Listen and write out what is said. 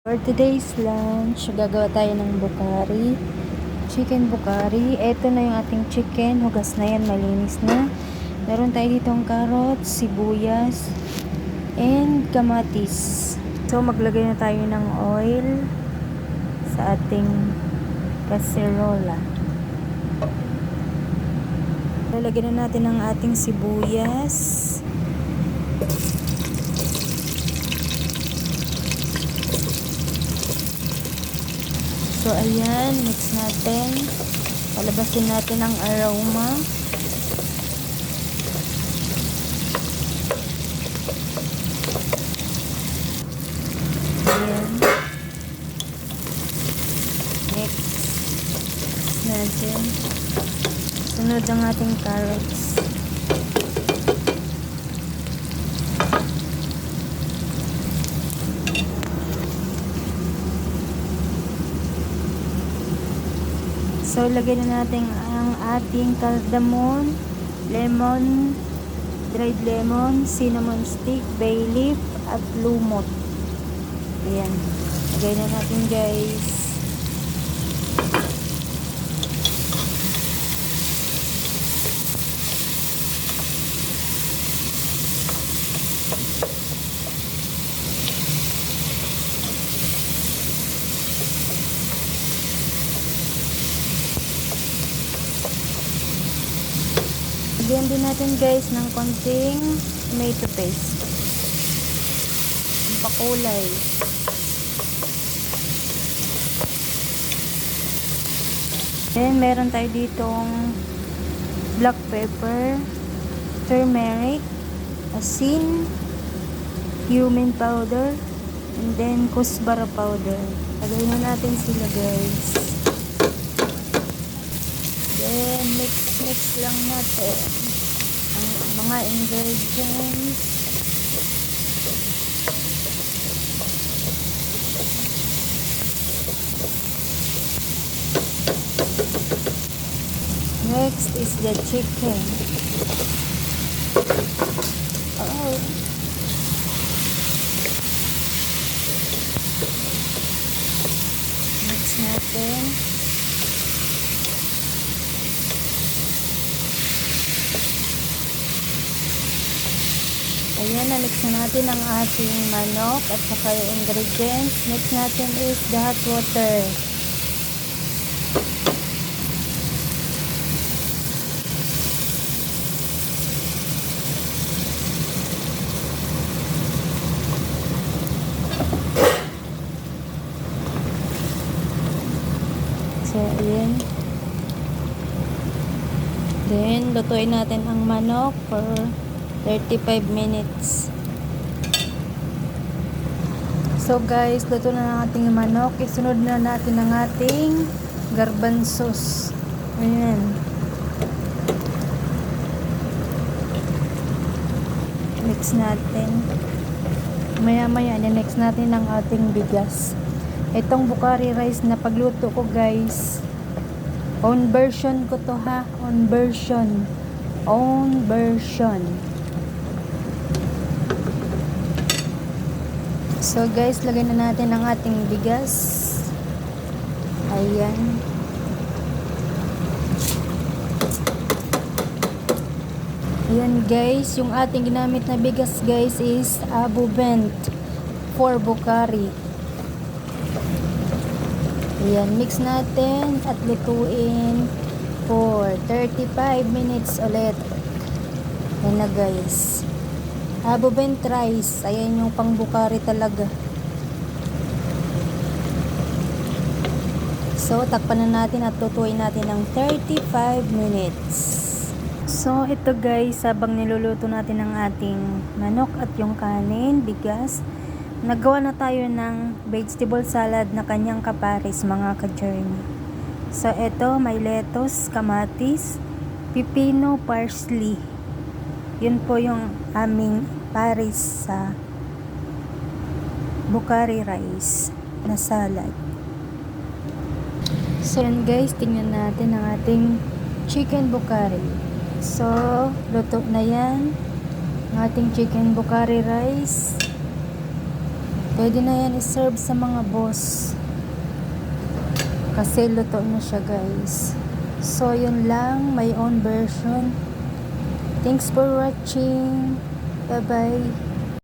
For today's lunch, gagawa tayo ng bukari. Chicken bukari. Ito na yung ating chicken. Hugas na yan, malinis na. Meron tayo ditong carrots, sibuyas, and kamatis. So, maglagay na tayo ng oil sa ating kaserola. Lalagyan na natin ang ating sibuyas. So, ayan, mix natin. Palabasin natin ang aroma. Ayan. Mix natin. Sunod ang ating carrots. So, lagyan na natin ang ating cardamom, lemon, dried lemon, cinnamon stick, bay leaf, at lumot. Ayan. Lagay na natin, guys. Lagyan din natin, guys, ng konting tomato paste. Ang pakulay. Then, meron tayo ditong black pepper, turmeric, asin, cumin powder, and then kusbara powder. Lagyan na natin sila, guys. Then, mix lang natin ang mga ingredients. Next is the chicken. Oh. Mix natin. Ayan, na-mix na natin ang ating manok at saka yung ingredients. Next natin is the hot water. So, ayan. Then, lutuin natin ang manok for 35 minutes. So guys, luto na ang ating manok. Isunod na natin ang ating garbanzos. Ayan. Mix natin. Maya-maya, next natin ang ating bigas. Itong bukari rice na pagluto ko, guys, own version ko to, ha. Own version. So guys, lagay na natin ang ating bigas. Ayan. Ayan, guys, yung ating ginamit na bigas, guys, is Abubent for bukari. Ayan, mix natin at lutuin for 35 minutes ulit. Ayan na, guys. Abubent rice. Ayan yung pang bukari talaga. So, takpan na natin at lutuin natin ng 35 minutes. So, ito, guys, habang niluluto natin ang ating manok at yung kanin, bigas, nagawa na tayo ng vegetable salad na kanyang kapares, mga ka-journey. So, ito, may lettuce, kamatis, pipino, parsley. Yun po yung aming pares sa bukari rice na salad. So, yan, guys, tingnan natin ang ating chicken bukari. So, luto na yan ang ating chicken bukari rice. Pwede na yan iserve sa mga boss. Kasi luto na siya guys. So yun lang, my own version. Thanks for watching. Bye bye.